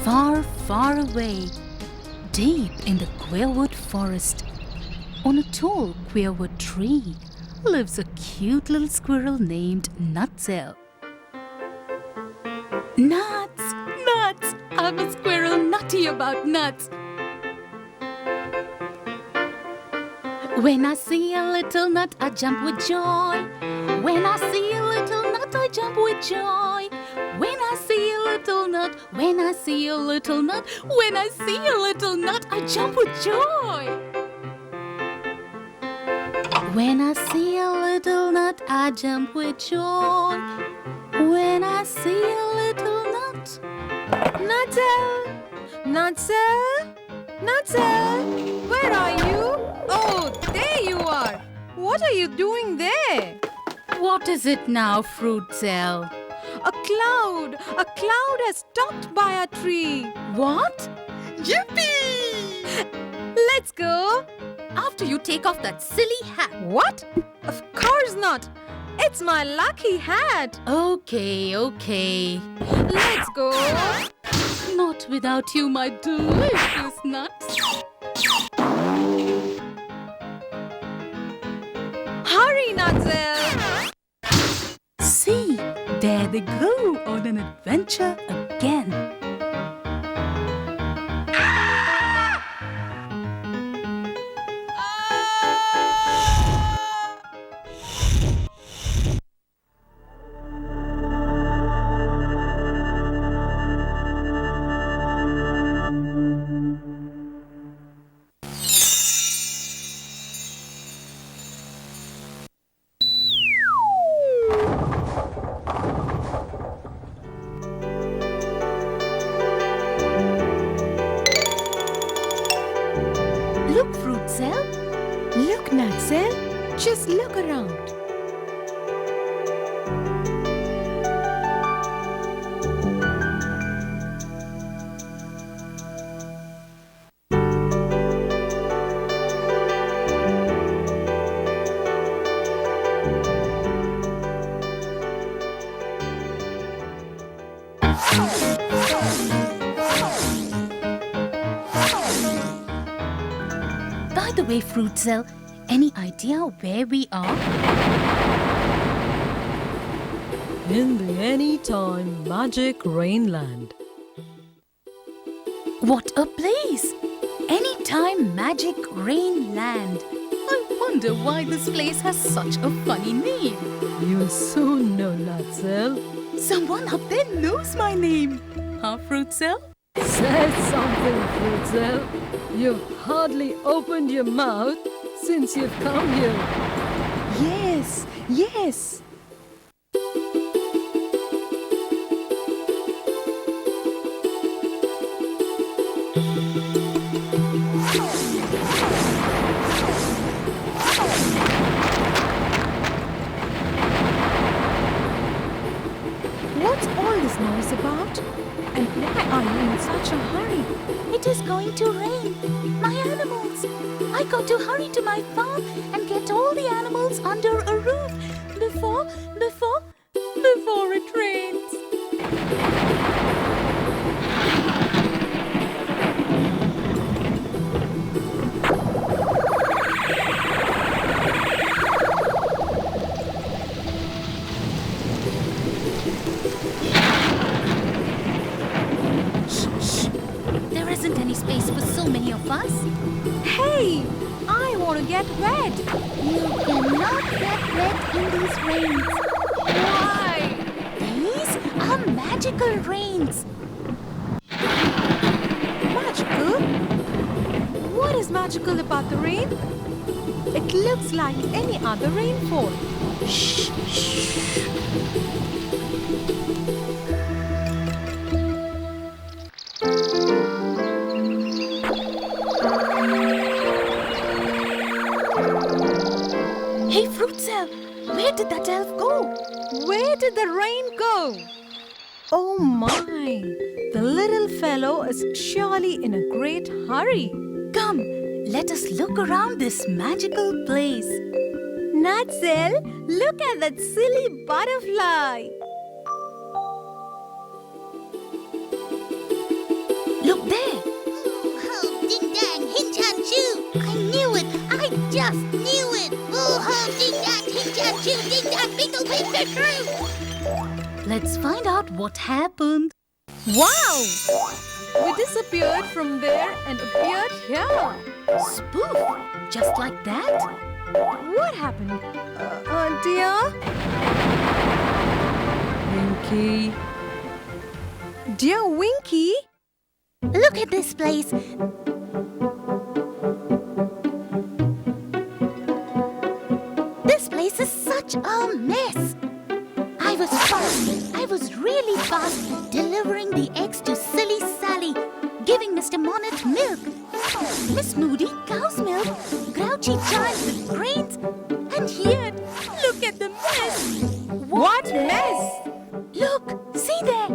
Far, far away, deep in the queerwood forest, on a tall queerwood tree, lives a cute little squirrel named Nutsell. Nuts! Nuts! I'm a squirrel nutty about nuts. When I see a little nut, I jump with joy. When I see a little nut, I jump with joy. When I see a little nut, when I see a little nut, when I see a little nut, I jump with joy. When I see a little nut, I jump with joy. When I see a little nut. Nutsell! Nutsell! Nutsell! Where are you? Oh, there you are! What are you doing there? What is it now, Fruitsell? A cloud! A cloud has stopped by our tree. What? Yippee! Let's go! After you take off that silly hat. What? Of course not! It's my lucky hat! Okay. Let's go! Not without you, my delicious nuts. Hurry, Nutsell! See, there they go on an adventure again. Look, Fruitsell. Look, Nutsell. Just look around. By the way, Fruitsell, any idea where we are? In the Anytime Magic Rainland. What a place! Anytime Magic Rainland. I wonder why this place has such a funny name. You'll soon know, Nutsell. Someone up there knows my name. Huh, Fruitsell? Say something, Fruitsell. You've hardly opened your mouth since you've come here. Yes. What's all this noise about? And why are you in such a hurry? It is going to rain. My animals. I got to hurry to my farm and get all the animals under a roof before it rains. Shh. There isn't any space for so many of us. Hey, I want to get wet. You cannot get wet in these rains. Why? These are magical rains. Magical? What is magical about the rain? It looks like any other rainfall. Shh. Hey, Fruitsell, where did that elf go? Where did the rain go? Oh my! The little fellow is surely in a great hurry. Come, let us look around this magical place. Nutsell, look at that silly butterfly. Look there. Oh, ding dang, hinch and choo. I knew it. I just knew it. Oh, ding dang, hinch and choo, ding dang, bingle, bingle, true. Let's find out what happened. Wow! We disappeared from there and appeared here. Spoof. Just like that. What happened? Dear? Winky. Dear Winky? Look at this place. This place is such a mess. I was really fast delivering the eggs to Silly Sally, giving Mr. Monnet milk. Miss Moody, cow's milk, Grouchy Giant with grains, and here, look at the mess. What mess? Look, see there.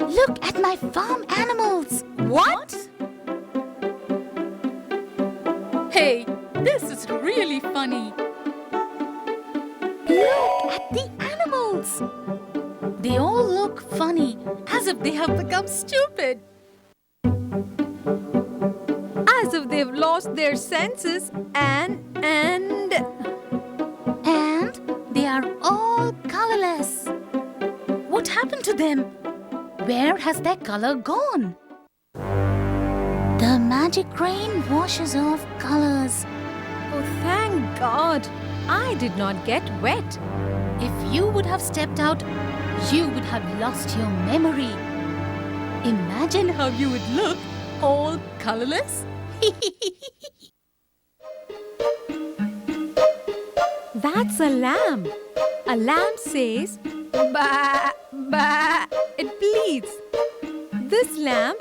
Look at my farm animals. What? Hey, this is really funny. Look at the animals. They all look funny, as if they have become stupid. As if they've lost their senses and They are all colorless. What happened to them? Where has their color gone? The magic rain washes off colors. oh, thank God, I did not get wet. If you would have stepped out, you would have lost your memory. Imagine how you would look, all colorless. That's a lamb. A lamb says, ba, ba, it bleats. This lamb,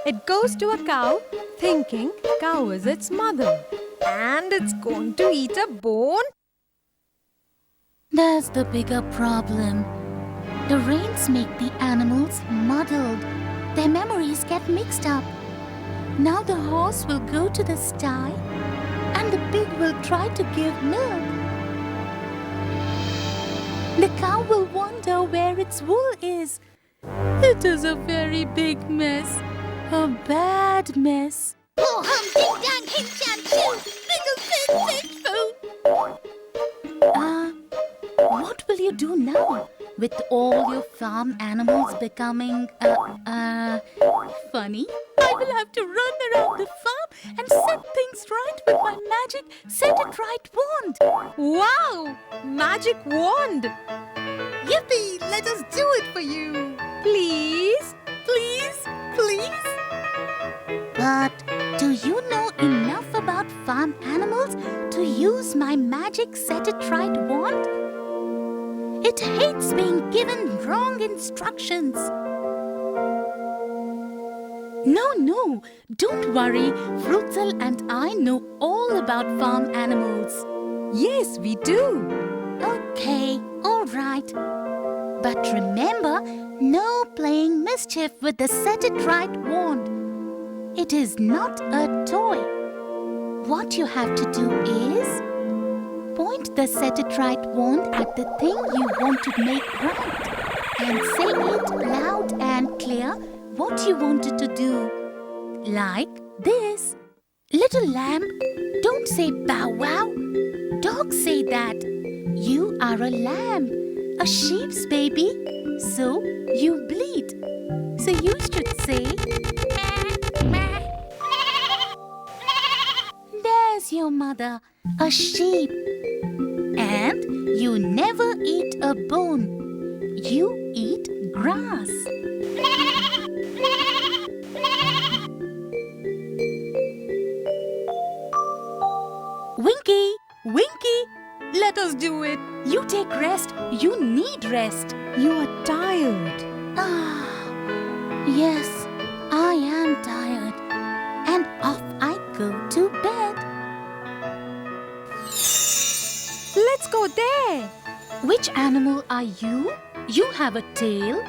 it goes to a cow thinking cow is its mother. And it's going to eat a bone. That's the bigger problem. The rains make the animals muddled. Their memories get mixed up. Now the horse will go to the sty and the pig will try to give milk. The cow will wonder where its wool is. It is a very big mess. A bad mess. Oh, ding dang, hinch and choo, What will you do now with all your farm animals becoming, funny? I will have to run around the farm and set things right with my magic set it right wand. Wow! Magic wand! Yippee! Let us do it for you. Please? Please, please. But do you know enough about farm animals to use my magic set it right wand? It hates being given wrong instructions. No, don't worry. Fruitsell and I know all about farm animals. Yes, we do. Okay, all right. But remember, no playing mischief with the set it right wand. It is not a toy. What you have to do is point the set it right wand at the thing you want to make right and say it loud and clear what you want it to do. Like this. Little lamb, don't say bow wow. Dogs say that. You are a lamb, a sheep's baby, so you bleat. So you should say, there's your mother, a sheep. And you never eat a bone. You eat grass. Winky, let us do it. You take rest. You need rest. You are tired. Ah, yes, I am tired. And off I go to bed. Let's go there. Which animal are you? You have a tail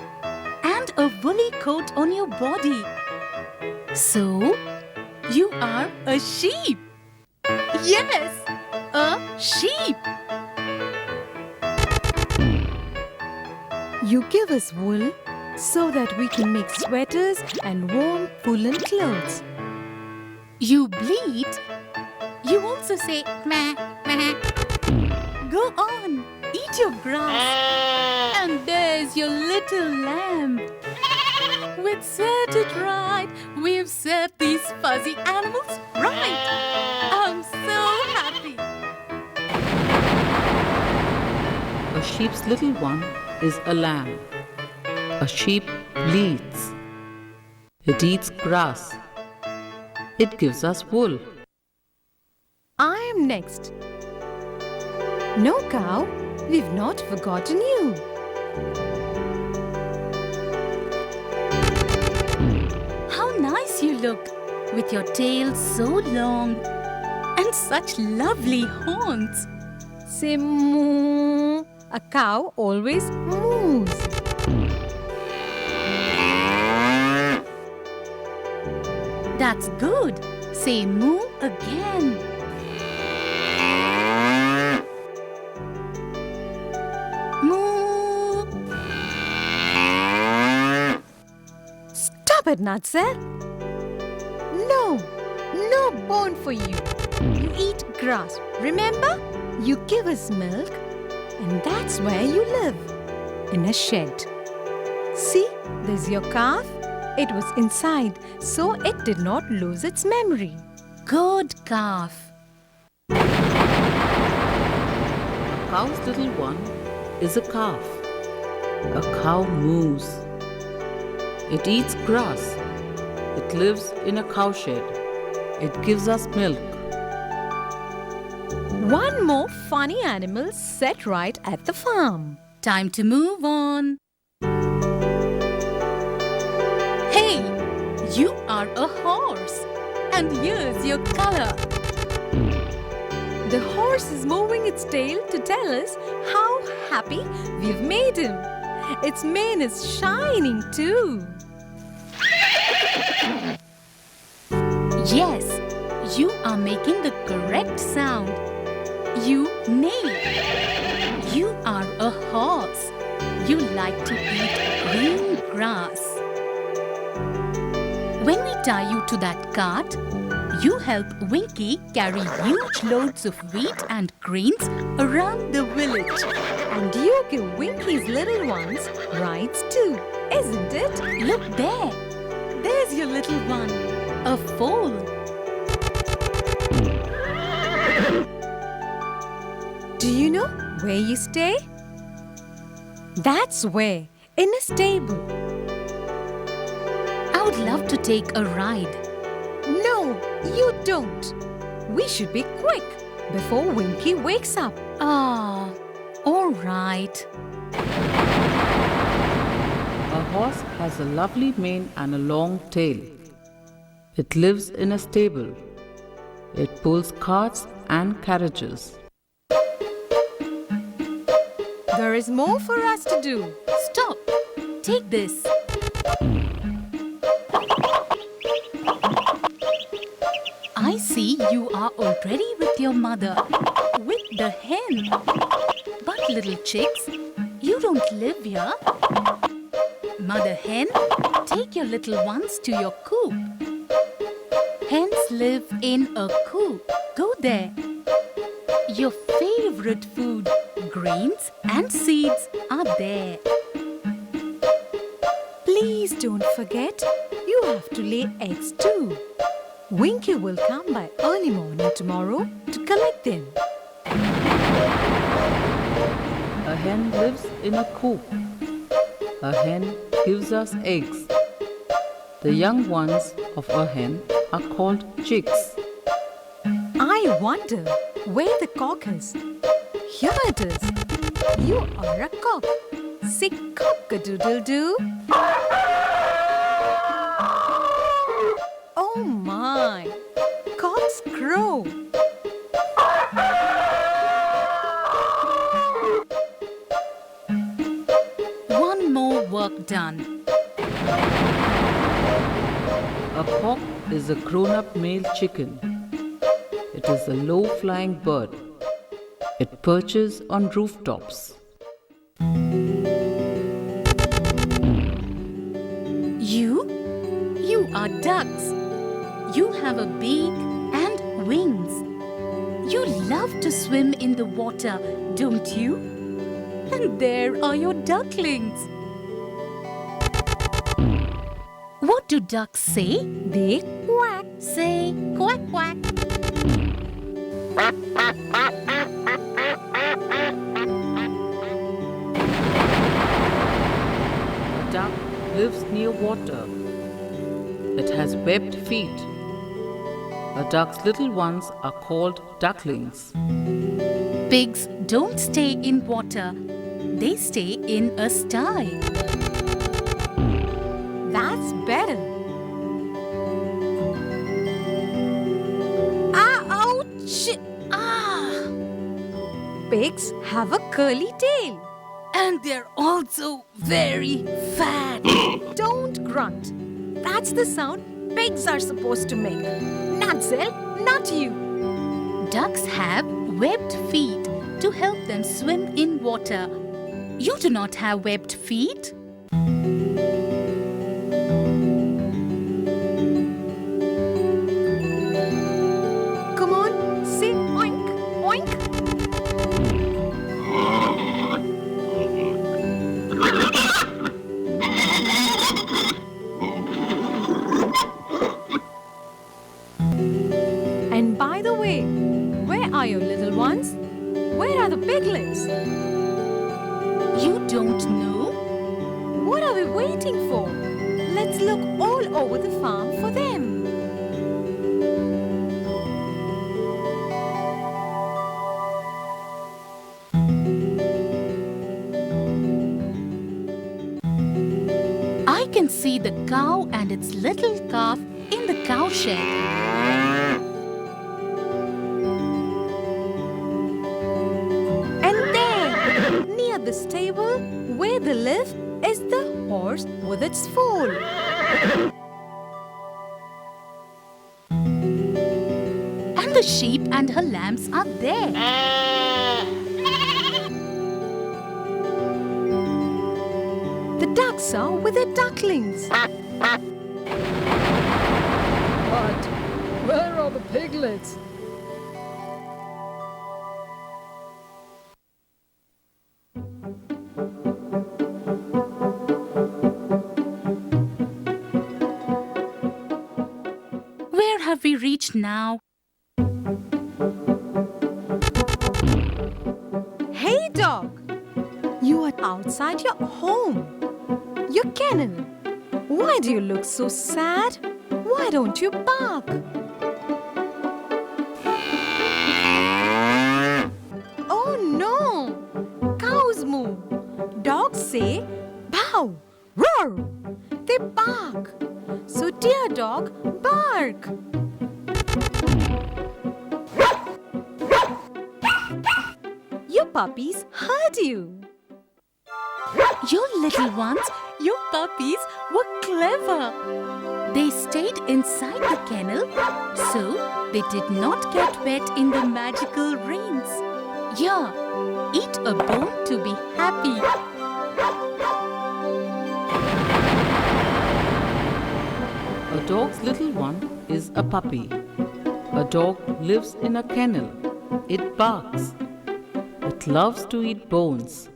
and a woolly coat on your body. So, you are a sheep. Yes, a sheep. You give us wool so that we can make sweaters and warm woolen clothes. You bleat. You also say meh, meh. Go on, eat your grass. And there's your little lamb. We've set it right. We've set these fuzzy animals right. I'm so happy. A sheep's little one is a lamb. A sheep bleats. It eats grass. It gives us wool. I am next. No, cow, we've not forgotten you. How nice you look, with your tail so long and such lovely horns. Say moo. A cow always moos. That's good. Say moo again. Moo. Stop it, Nutsell. No, no bone for you. You eat grass, remember? You give us milk, and that's where you live, in a shed. See, there's your calf. It was inside, so it did not lose its memory. Good calf. A cow's little one is a calf. A cow moos. It eats grass. It lives in a cowshed. It gives us milk. One more funny animal set right at the farm. Time to move on. Hey, you are a horse. And here's your color. The horse is moving its tail to tell us how happy we've made him. Its mane is shining too. Yes, you are making the correct sound. You neigh. You are a horse. You like to eat green grass. When we tie you to that cart, you help Winky carry huge loads of wheat and grains around the village. And you give Winky's little ones rides too, isn't it? Look there. There's your little one, a foal. Do you know where you stay? That's where, in a stable. I would love to take a ride. No, you don't. We should be quick before Winky wakes up. Ah, all right. A horse has a lovely mane and a long tail. It lives in a stable. It pulls carts and carriages. There is more for us to do. Stop. Take this. I see you are already with your mother, with the hen. But little chicks, you don't live here. Mother hen, take your little ones to your coop. Hens live in a coop. Go there. Your favorite food, grains and seeds are there. Please don't forget, you have to lay eggs too. Winky will come by early morning tomorrow to collect them. A hen lives in a coop. A hen gives us eggs. The young ones of a hen are called chicks. I wonder where the cock is. Here it is. You are a cock. Say cock-a-doodle-doo. Oh my! Cocks crow. One more work done. A cock is a grown-up male chicken. It is a low-flying bird. It perches on rooftops. You are ducks. You have a beak and wings. You love to swim in the water, don't you? And there are your ducklings. What do ducks say? They quack. Say quack quack. A duck lives near water. It has webbed feet. A duck's little ones are called ducklings. Pigs don't stay in water. They stay in a sty. That's better. Ouch! Ah! Pigs have a curly tail. And they're also very fat. Don't grunt. That's the sound pigs are supposed to make. Nutsell, not you. Ducks have webbed feet to help them swim in water. You do not have webbed feet. Come on, say oink, oink. And by the way, where are your little ones? Where are the piglets? You don't know? What are we waiting for? Let's look all over the farm for them. I can see the cow and its little calf in the cowshed. And there, near the stable, where they live, is the horse with its foal. And the sheep and her lambs are there. The ducks are with their ducklings. But where are the piglets? Where have we reached now? Hey dog, you are outside your home, your kennel. Why do you look so sad? Why don't you bark? Oh no! Cows moo. Dogs say bow, roar. They bark. So dear dog, bark. Your puppies heard you. Your little ones, your puppies were clever. They stayed inside the kennel, so they did not get wet in the magical rains. Here, eat a bone to be happy. A dog's little one is a puppy. A dog lives in a kennel. It barks. It loves to eat bones.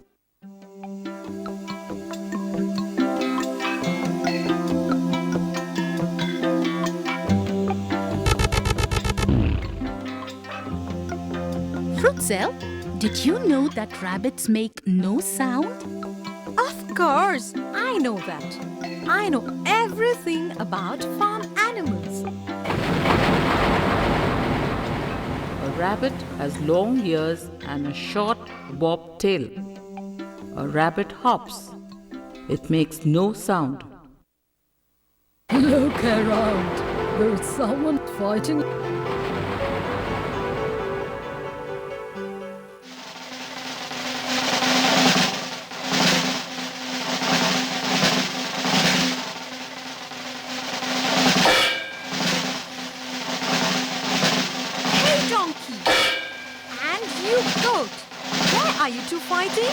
Fruitsell, did you know that rabbits make no sound? Of course, I know that. I know everything about farm animals. A rabbit has long ears and a short bobtail. A rabbit hops. It makes no sound. Look around. There's someone fighting. Hey are you two fighting?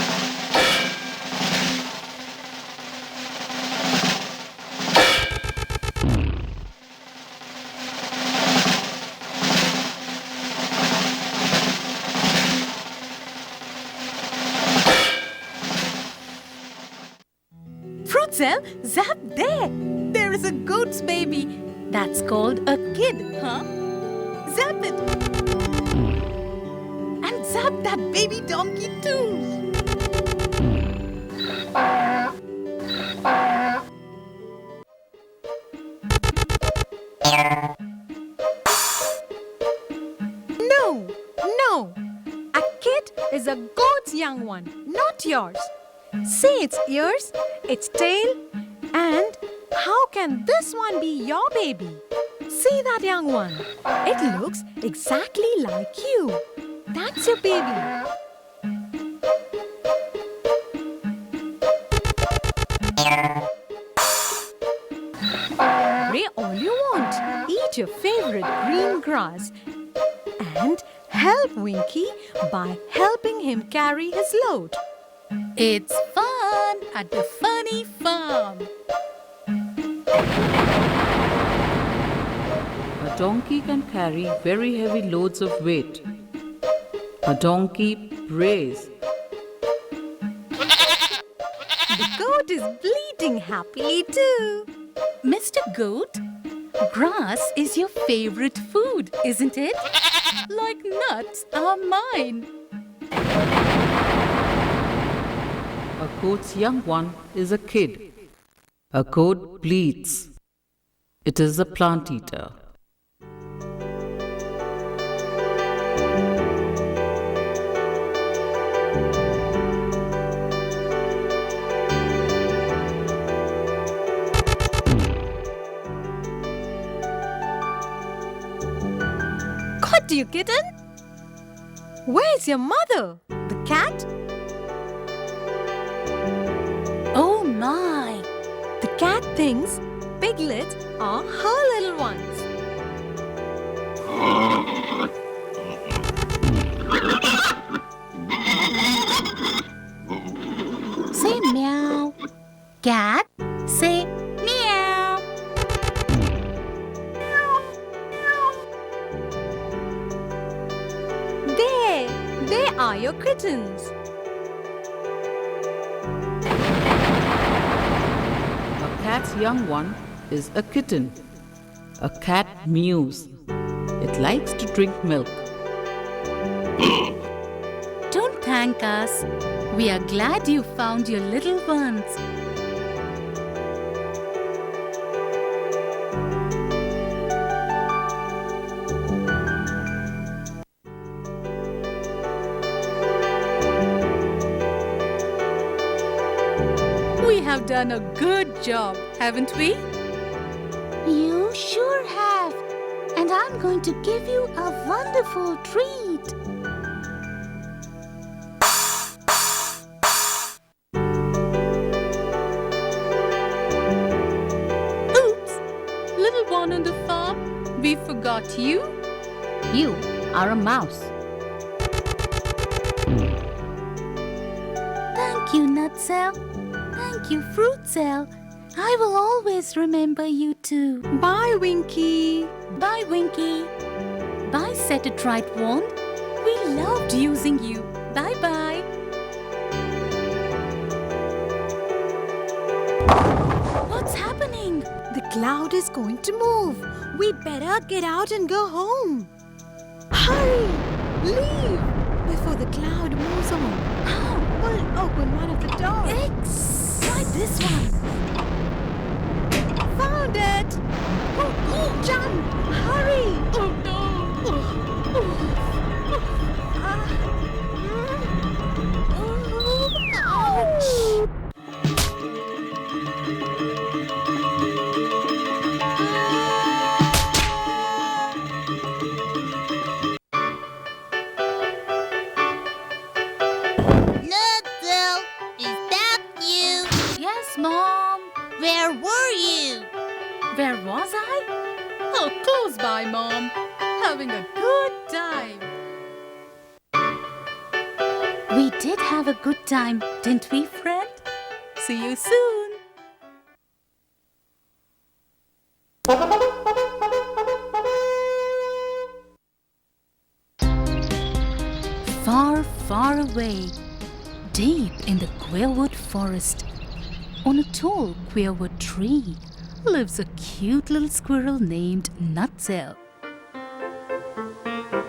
Fruitsell, zap there! There is a goat's baby. That's called a kid, huh? Zap it! And zap that baby donkey too! No, no. A kid is a goat's young one, not yours. See its ears, its tail, and how can this one be your baby? See that young one? It looks exactly like you. That's your baby. Pray all you want. Eat your favorite green grass and help Winky by helping him carry his load. It's fun at the funny farm. A donkey can carry very heavy loads of weight. A donkey brays. The goat is bleating happily too. Mr. Goat, grass is your favorite food, isn't it? Like nuts are mine. A goat's young one is a kid. A goat bleats. It is a plant eater. Got you, kitten? Where's your mother? The cat? Oh my! The cat thinks piglets are her little ones. Say meow. Cat, say meow. There are your kittens. A cat's young one is a kitten. A cat mews. It likes to drink milk. Don't thank us. We are glad you found your little ones. We have done a good job, haven't we? You sure have. And I'm going to give you a wonderful treat. Oops! Little one on the farm, we forgot you. You are a mouse. Thank you, Nutsell. Thank you, Fruitsell. I will always remember you too. Bye, Winky. Bye, Winky. Bye, Set It Right Wand. We loved using you. Bye-bye. What's happening? The cloud is going to move. We better get out and go home. Hurry! Leave before the cloud moves on. How? Pull open one of the doors. Try this one. Found it! Jump! Hurry! Oh no! Ouch! Nutsell, is that you? Yes, Mom. Where were you? Where was I? Oh, close by, Mom. Having a good time. We did have a good time, didn't we, friend? See you soon. Far, far away, deep in the queerwood forest, on a tall queerwood tree, lives a cute little squirrel named Nutsell.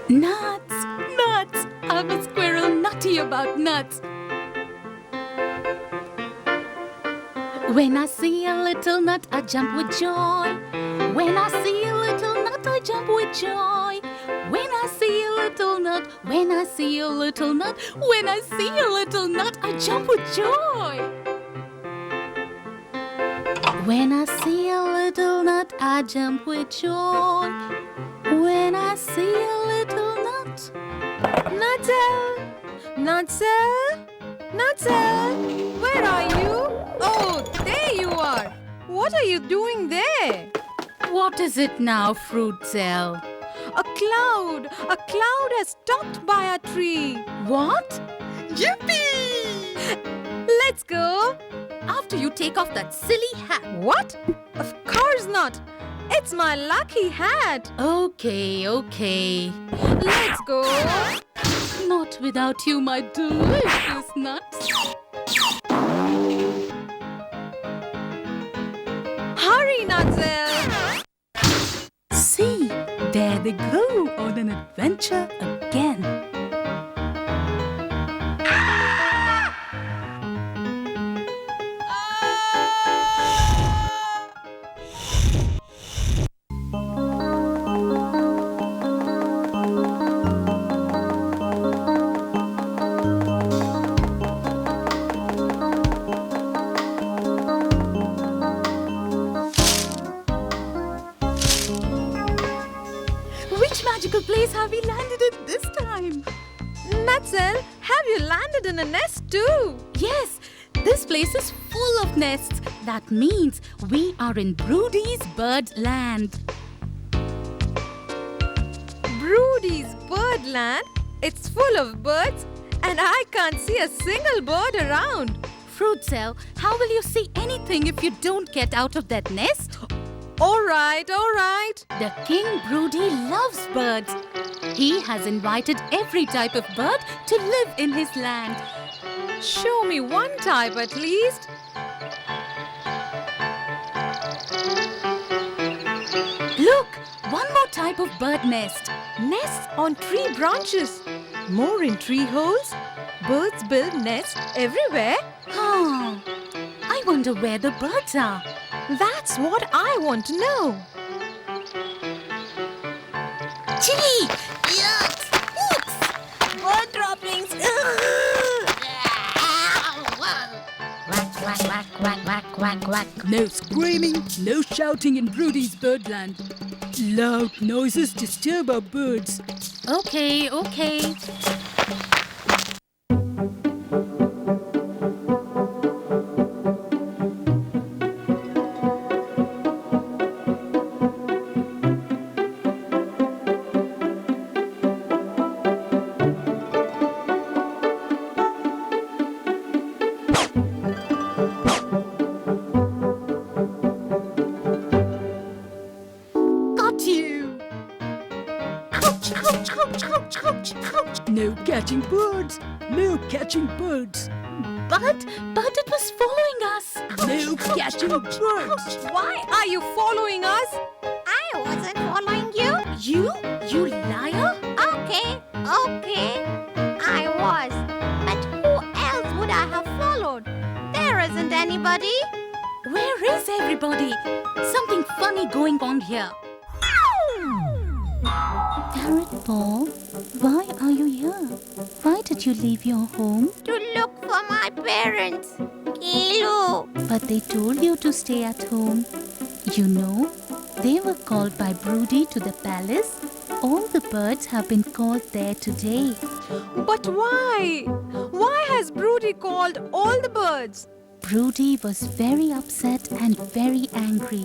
Nuts! Nuts! I'm a squirrel nutty about nuts. When I see a little nut, I jump with joy. When I see a little nut, I jump with joy. When I see a little nut, when I see a little nut, when I see a little nut, I jump with joy. When I see a little nut, I jump with joy. When I see a little nut. Nutsell! Nutsell! Nutsell! Where are you? Oh, there you are! What are you doing there? What is it now, Fruitsell? A cloud! A cloud has stopped by our tree. What? Yippee! Let's go! After you take off that silly hat. What? Of course not! It's my lucky hat! Okay, okay. Let's go! Not without you, my delicious nuts. Hurry, Nutsell! See, there they go on an adventure again. Which magical place have we landed in this time? Nutsell, have you landed in a nest too? Yes, this place is full of nests. That means we are in Brody's Birdland. Brody's Birdland? It's full of birds and I can't see a single bird around. Fruitsell, how will you see anything if you don't get out of that nest? All right. The King Brody loves birds. He has invited every type of bird to live in his land. Show me one type at least. Look, one more type of bird nest. Nests on tree branches. More in tree holes. Birds build nests everywhere. Oh, I wonder where the birds are. That's what I want to know. Chili! Yucks! Oops! Bird droppings! Quack, quack, quack, quack, quack, quack, quack. No screaming, no shouting in Brody's Birdland. Loud noises disturb our birds. Okay. No catching birds. No catching birds. But it was following us. No catching birds. Why are you following us? I wasn't following you. You liar? Okay. I was. But who else would I have followed? There isn't anybody. Where is everybody? Something funny going on here. Parrot Paul, why are you here? Why did you leave your home? To look for my parents. Kilo. But they told you to stay at home. You know, they were called by Brody to the palace. All the birds have been called there today. But why? Why has Brody called all the birds? Brody was very upset and very angry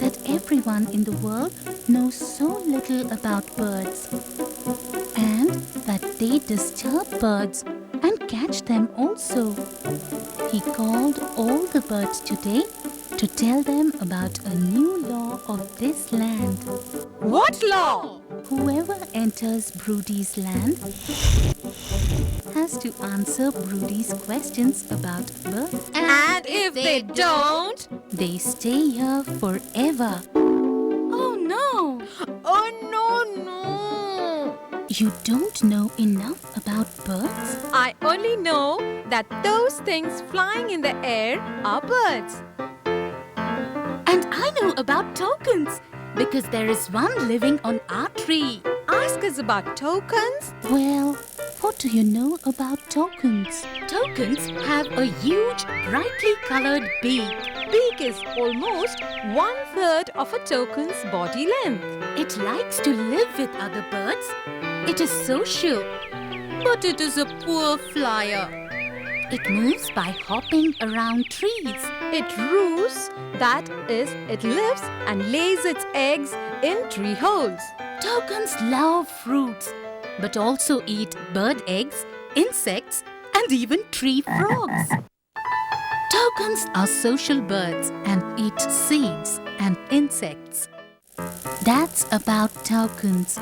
that everyone in the world knows so little about birds and that they disturb birds and catch them also. He called all the birds today to tell them about a new law of this land. What law? Whoever enters Brody's land has to answer Brody's questions about birds. And if they don't? They stay here forever. Oh no! Oh, no. You don't know enough about birds? I only know that those things flying in the air are birds. And I know about toucans because there is one living on our tree. Ask us about toucans. Well, what do you know about toucans? Toucans have a huge, brightly colored beak. Beak is almost 1/3 of a toucan's body length. It likes to live with other birds. It is social, but it is a poor flyer. It moves by hopping around trees. It roosts, that is, it lives and lays its eggs in tree holes. Toucans love fruits, but also eat bird eggs, insects, and even tree frogs. Toucans are social birds and eat seeds and insects. That's about toucans.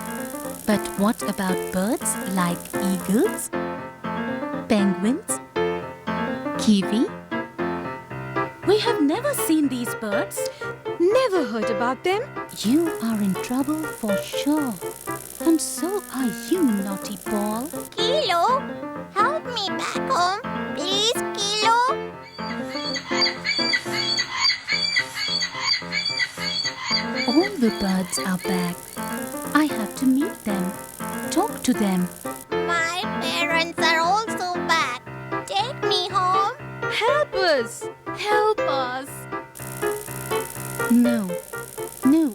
But what about birds like eagles, penguins, kiwi? We have never seen these birds. Never heard about them. You are in trouble for sure. And so are you, naughty Paul. Kilo, help me back home. Please, Kilo. All the birds are back. I have to meet them, talk to them. My parents are also back. Take me home. Help us. Help us. No,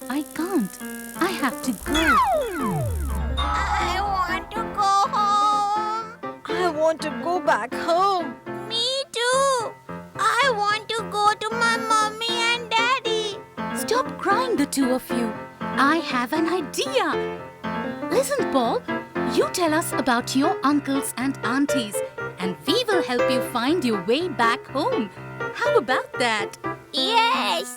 I can't. I have to go. I want to go home. I want to go back home. Me too. I want to go to my mommy and daddy. Stop crying, the two of you. I have an idea. Listen, Paul, you tell us about your uncles and aunties, and we will help you find your way back home. How about that? Yes.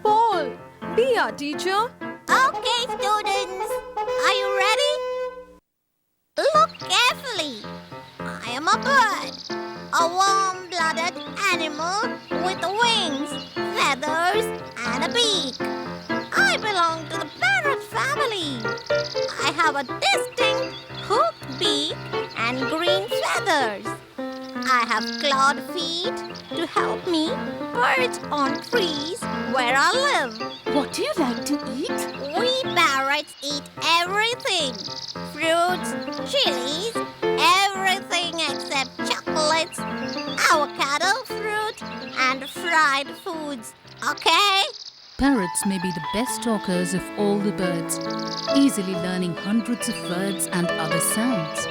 Paul, be our teacher. Okay, students. Are you ready? Look carefully. I am a bird. A warm-blooded animal with wings, feathers, and a beak. I belong to the parrot family. I have a distinct hooked beak and green feathers. I have clawed feet to help me perch on trees where I live. What do you like to eat? We parrots eat everything. Fruits, chilies, everything except chocolates, avocado fruit, and fried foods. Okay? Parrots may be the best talkers of all the birds, easily learning hundreds of words and other sounds.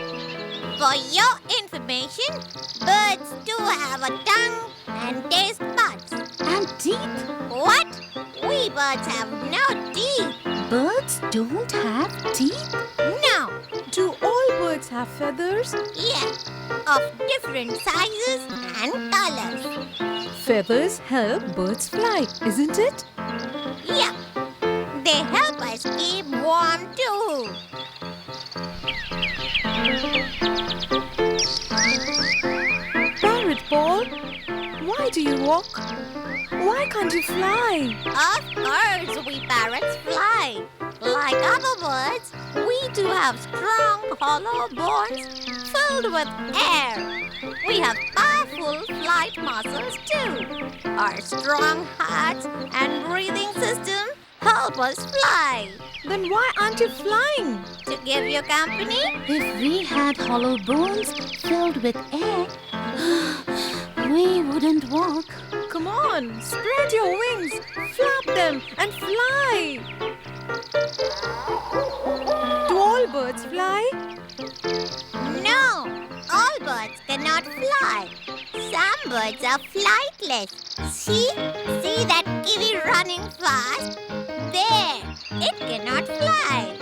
For your information, birds do have a tongue and taste buds. And teeth? What? We birds have no teeth. Birds don't have teeth? No. Do all birds have feathers? Yes. Of different sizes and colors. Feathers help birds fly, isn't it? Yeah. They help us keep warm too. Parrot Paul, why do you walk? Why can't you fly? Of course, we parrots fly. Like other birds, we do have strong hollow bones filled with air. We have powerful flight muscles too. Our strong hearts and breathing system help us fly. Then why aren't you flying? To give you company, If we had hollow bones filled with air, we wouldn't walk. Come on, spread your wings, flap them and fly. Do all birds fly? no, all birds cannot fly. Some birds are flightless. See that kiwi running fast? There, it cannot fly.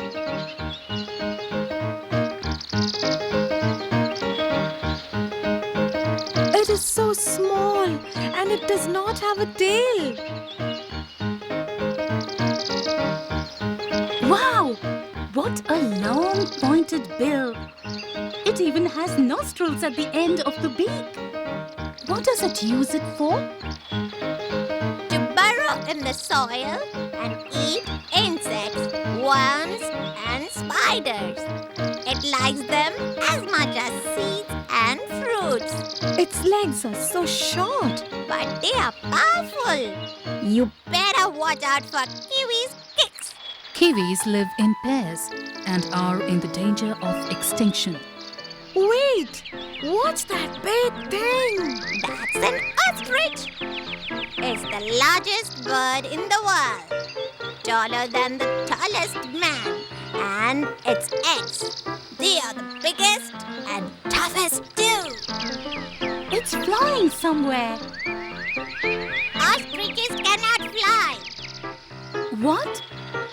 it does not have a tail. Wow! What a long pointed bill. It even has nostrils at the end of the beak. What does it use it for? To burrow in the soil and eat insects, worms, and spiders. It likes them as much as seeds and fruits. Its legs are so short. But they are powerful. You better watch out for kiwis' kicks. Kiwis live in pairs and are in the danger of extinction. Wait! What's that big thing? That's an ostrich. It's the largest bird in the world. Taller than the tallest man. And its eggs. They are the biggest and toughest too. It's flying somewhere. Ostriches cannot fly. What?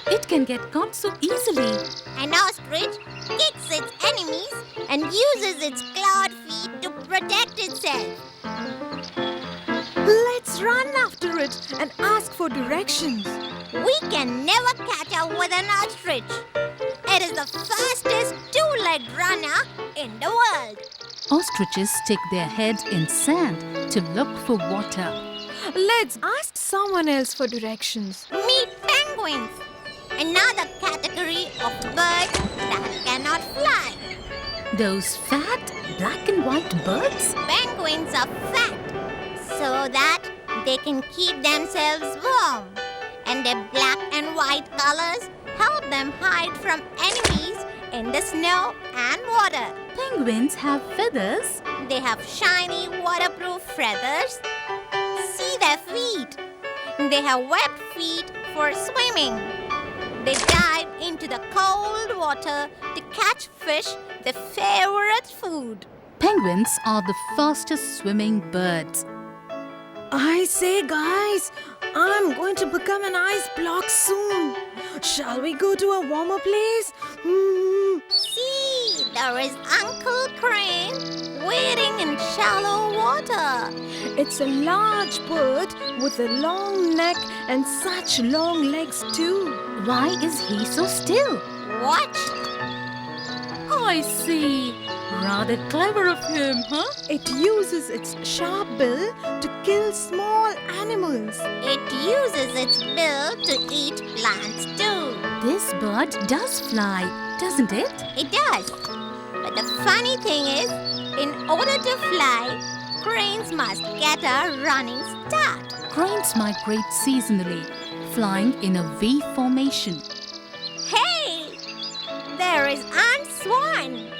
It can get caught so easily. An ostrich kicks its enemies and uses its clawed feet to protect itself. Let's run after it and ask for directions. We can never catch up with an ostrich. It is the fastest two-legged runner in the world. Ostriches stick their head in sand to look for water. Let's ask someone else for directions. Meet penguins, another category of birds that cannot fly. Those fat black and white birds? Penguins are fat so that they can keep themselves warm. And their black and white colors help them hide from enemies in the snow and water. Penguins have feathers. They have shiny waterproof feathers. See their feet. They have webbed feet for swimming. They dive into the cold water to catch fish, their favorite food. Penguins are the fastest swimming birds. I say, guys, I'm going to become an ice block soon. Shall we go to a warmer place? See, there is Uncle Crane wading in shallow water. It's a large bird with a long neck and such long legs too. Why is he so still? Watch. I see. Rather clever of him, huh? It uses its sharp bill to kill small animals. It uses its bill to eat plants too. This bird does fly, doesn't it? It does. But the funny thing is, in order to fly, cranes must get a running start. Cranes migrate seasonally, flying in a V formation. Hey! There is Aunt Swan.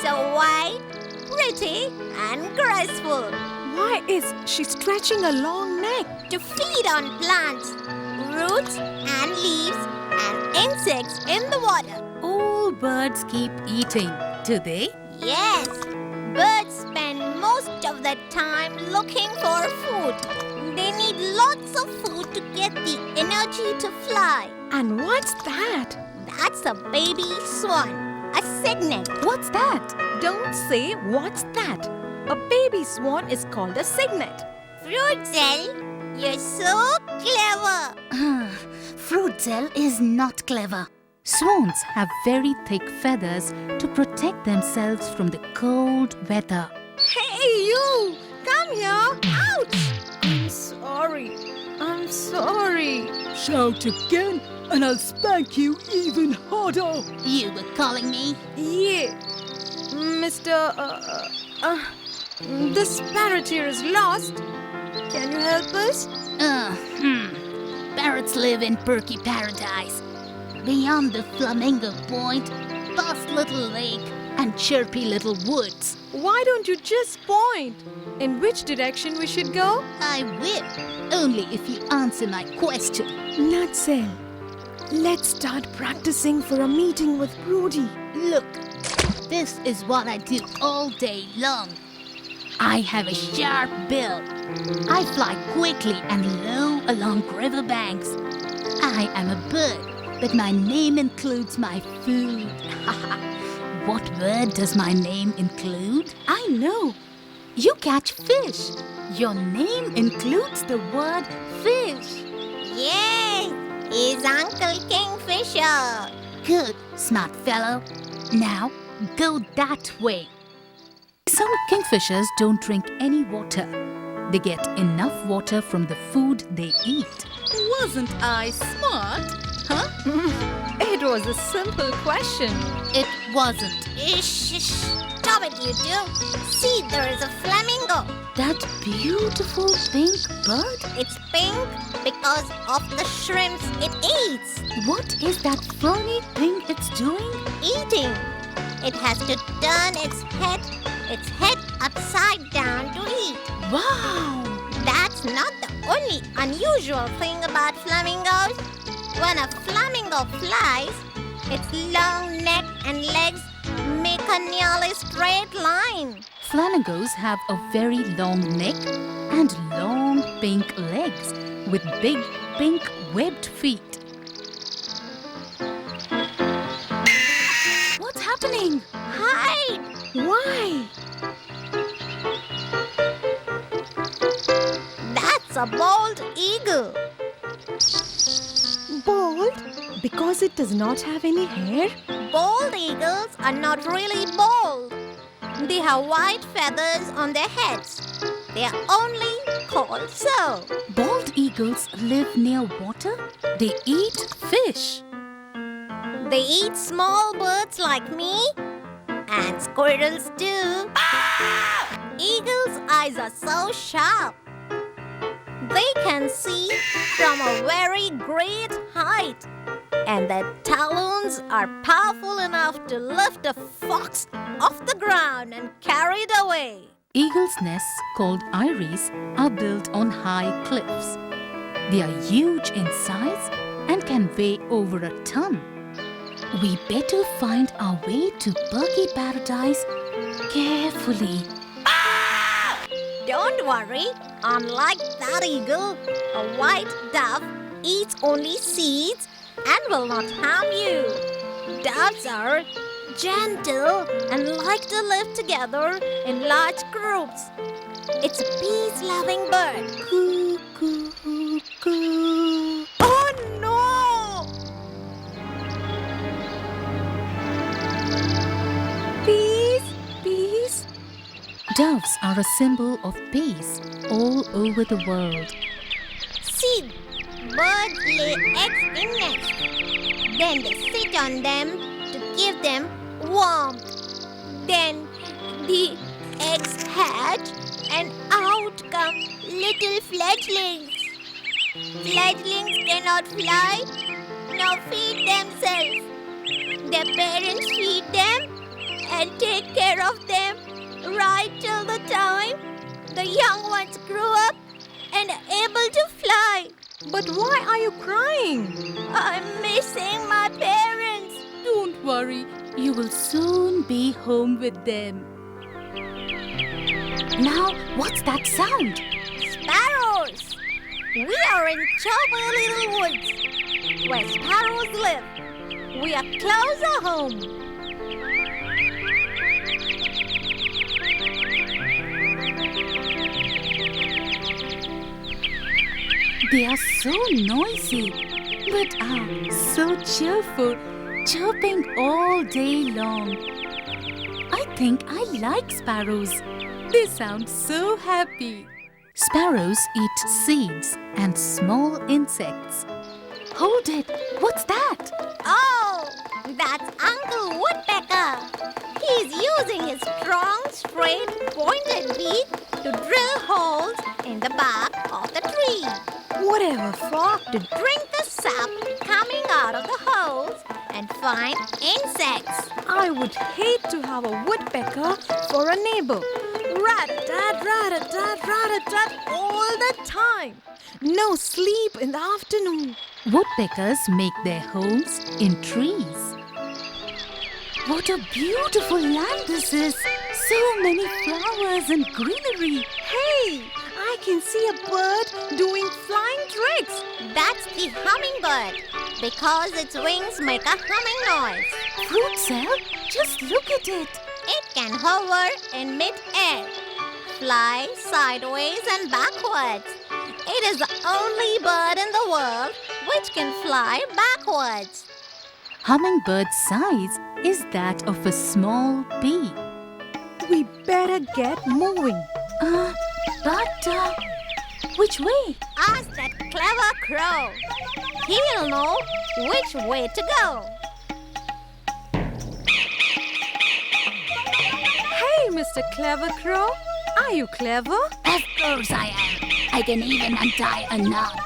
So white, pretty, and graceful. Why is she stretching a long neck? To feed on plants, roots, and leaves, and insects in the water. All birds keep eating, do they? Yes, birds spend most of their time looking for food. They need lots of food to get the energy to fly. And what's that? That's a baby swan. A cygnet. What's that? Don't say what's that. A baby swan is called a cygnet. Fruitsell, you're so clever. Fruitsell is not clever. Swans have very thick feathers to protect themselves from the cold weather. Hey, you! Come here! Ouch! I'm sorry. Shout again and I'll spank you even harder. You were calling me? Yeah. Mr. This parrot here is lost. Can you help us? Parrots live in Perky Paradise. Beyond the Flamingo Point, vast little lake, and chirpy little woods. Why don't you just point? In which direction we should go? I will, only if you answer my question. Nutsell, let's start practicing for a meeting with Brody. Look, this is what I do all day long. I have a sharp bill. I fly quickly and low along riverbanks. I am a bird, but my name includes my food. What word does my name include? I know. You catch fish. Your name includes the word fish. Yes, he's Uncle Kingfisher. Good, smart fellow. Now, go that way. Some kingfishers don't drink any water. They get enough water from the food they eat. Wasn't I smart? Huh? It was a simple question. It wasn't. Ish, stop it, you two. See, there is a flamingo. That beautiful pink bird? It's pink because of the shrimps it eats. What is that funny thing it's doing? Eating. It has to turn its head upside down to eat. Wow! That's not the only unusual thing about flamingos. When a flamingo flies, its long neck and legs make a nearly straight line. Flamingos have a very long neck and long pink legs with big pink webbed feet. What's happening? Hide! Why? That's a bald eagle. Bald? Because it does not have any hair? Bald eagles are not really bald. They have white feathers on their heads. They are only called so. Bald eagles live near water. They eat fish. They eat small birds like me and squirrels too. Eagles' eyes are so sharp. They can see from a very great height. And their talons are powerful enough to lift a fox off the ground and carry it away. Eagles' nests, called eyries, are built on high cliffs. They are huge in size and can weigh over a ton. We better find our way to Birkie Paradise carefully. Don't worry, unlike that eagle, a white dove eats only seeds and will not harm you. Doves are gentle and like to live together in large groups. It's a peace-loving bird. Coo, coo, coo. Oh no! Peace, peace. Doves are a symbol of peace all over the world. See, birds lay eggs in nests. Then they sit on them to give them warmth. Then the eggs hatch and out come little fledglings. Fledglings cannot fly nor feed themselves. Their parents feed them and take care of them right till the time the young ones grow up and are able to fly. But why are you crying? I'm missing my parents. Don't worry, you will soon be home with them. Now, what's that sound? Sparrows! We are in Chubby Little Woods, where sparrows live. We are closer home. They are so noisy, but are so cheerful, chirping all day long. I think I like sparrows. They sound so happy. Sparrows eat seeds and small insects. Hold it! What's that? Oh, that's Uncle Woodpecker. He's using his strong, straight, pointed beak to drill holes in the bark of the tree. Whatever for? To drink the sap coming out of the holes and find insects. I would hate to have a woodpecker for a neighbor. Rat-a-tat, rat-a-tat, rat-a-tat all the time. No sleep in the afternoon. Woodpeckers make their homes in trees. What a beautiful land this is! So many flowers and greenery. Hey, I can see a bird doing flying tricks. That's the hummingbird because its wings make a humming noise. Fruitsell, just look at it. It can hover in mid-air. fly sideways and backwards. It is the only bird in the world which can fly backwards. Hummingbird's size is that of a small pea. We better get moving. But which way? Ask that clever crow. He'll know which way to go. Hey, Mr. Clever Crow. Are you clever? Of course I am. I can even untie a knot.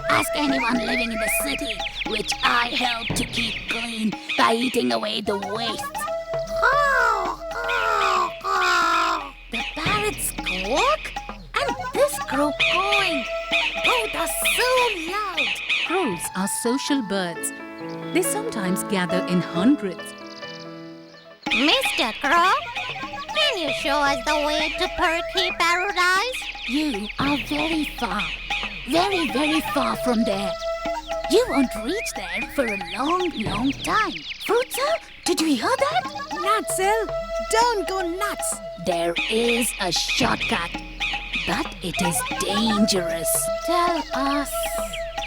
Ask anyone living in the city, which I help to keep clean by eating away the waste. The parrots squawk and this crow cawing. Both are so loud. Crows are social birds. They sometimes gather in hundreds. Mr. Crow, can you show us the way to Perky Paradise? You are very far, very, very far from there. You won't reach there for a long, long time. Fruitsell, did you hear that? Nutsell, don't go nuts. There is a shortcut, but it is dangerous. Tell us.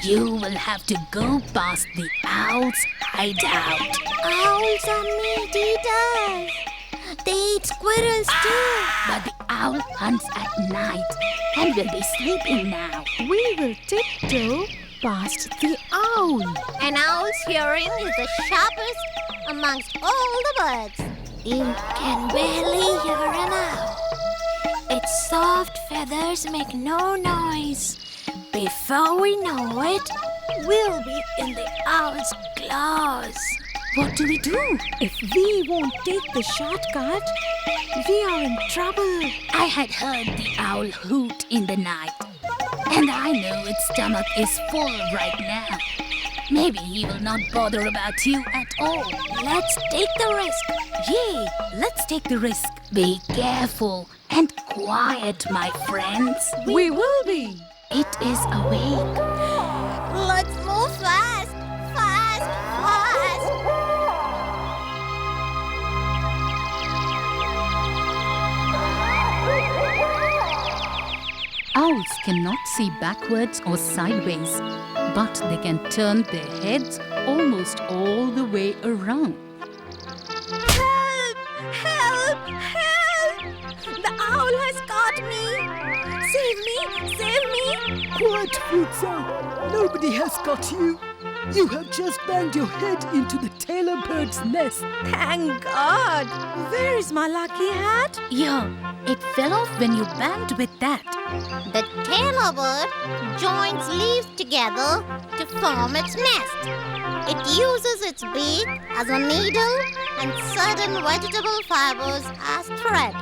You will have to go past the owl's hideout. Owls are meat eaters. They eat squirrels too. But the owl hunts at night and will be sleeping now. We will tiptoe past the owl. An owl's hearing is the sharpest amongst all the birds. You can barely hear an owl. Its soft feathers make no noise. Before we know it, we'll be in the owl's claws. What do we do? If we won't take the shortcut, we are in trouble. I had heard the owl hoot in the night, and I know its stomach is full right now. Maybe he will not bother about you at all. Let's take the risk. Yay, let's take the risk. Be careful and quiet, my friends. We will be. It is awake. Let's move fast, fast, fast. Owls cannot see backwards or sideways, but they can turn their heads almost all the way around. Help! Help! Help! The owl has got me. Save me! Save me! Quiet, Fruitsell. Nobody has got you. You have just banged your head into the tailor bird's nest. Thank God. Where is my lucky hat? Yeah, it fell off when you banged with that. The tailor bird joins leaves together to form its nest. It uses its beak as a needle and certain vegetable fibers as thread.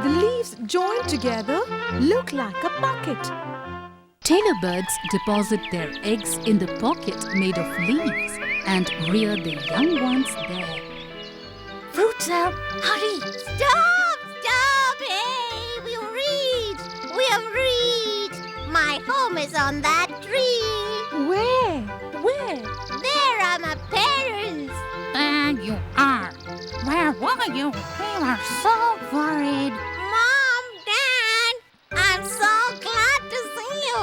The leaves joined together look like a bucket. Tailor birds deposit their eggs in the pocket made of leaves and rear the young ones there. Fruitsell, hurry! Stop! Stop! Hey! We have reached! My home is on that tree. Where? Where? There are my parents. There you are. Where were you? We were so worried. Mom, Dad, I'm so glad to see you.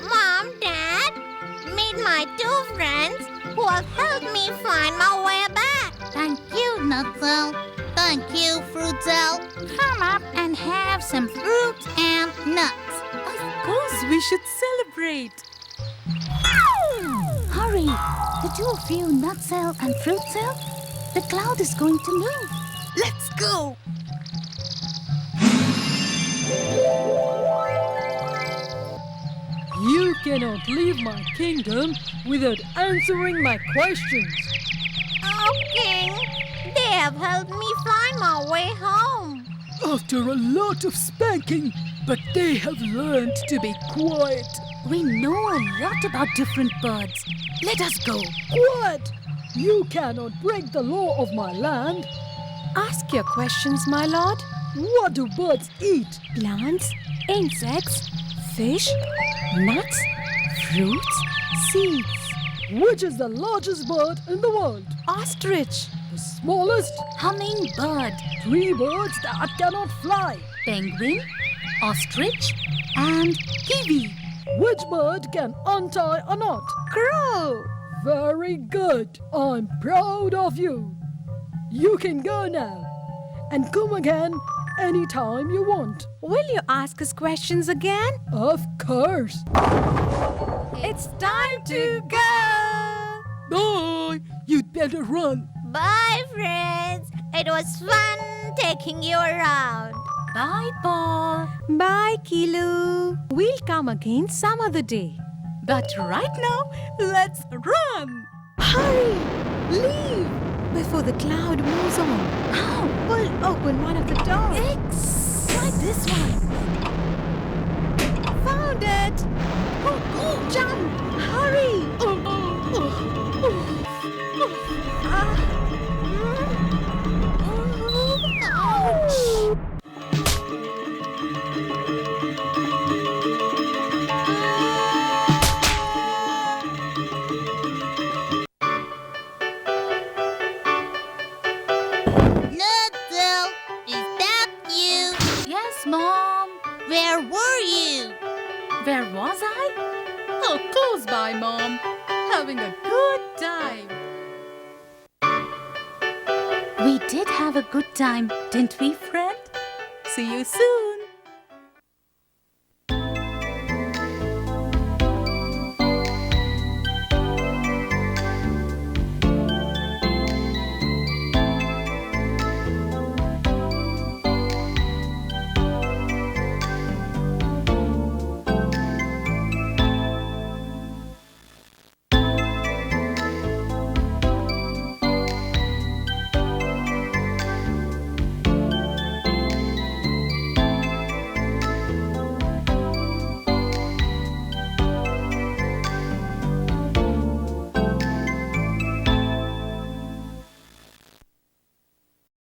Mom, Dad, meet my two friends who have helped me find my way back. Thank you, Nutsell. Thank you, Fruitsell. Come up and have some fruit and nuts. Of course, we should celebrate. Hurry! The two of you, Nutsell and Fruitsell, the cloud is going to move. Let's go. You cannot leave my kingdom without answering my questions. Oh, King, they have helped me find my way home. After a lot of spanking, but they have learned to be quiet. We know a lot about different birds. Let us go. Quiet! You cannot break the law of my land. Ask your questions, my lord. What do birds eat? Plants, insects, fish, nuts, fruits, seeds. Which is the largest bird in the world? Ostrich. The smallest, Hummingbird, 3 birds that cannot fly. penguin, ostrich, and kiwi. Which bird can untie a knot? Crow. Very good. I'm proud of you. You can go now and come again anytime you want. Will you ask us questions again? Of course. It's time to go. Bye. You'd better run. Bye, friends. It was fun taking you around. Bye, Paul. Bye, Kilu. We'll come again some other day. But right now, let's run. Hurry! Leave! Before the cloud moves on. How? Pull open one of the doors. Try this one. Found it! Jump! Hurry! Ouch! Nutsell, is that you? Yes, Mom. Where were you? Where was I? Oh, close by, Mom. Having a good time. We did have a good time, didn't we, friend? See you soon.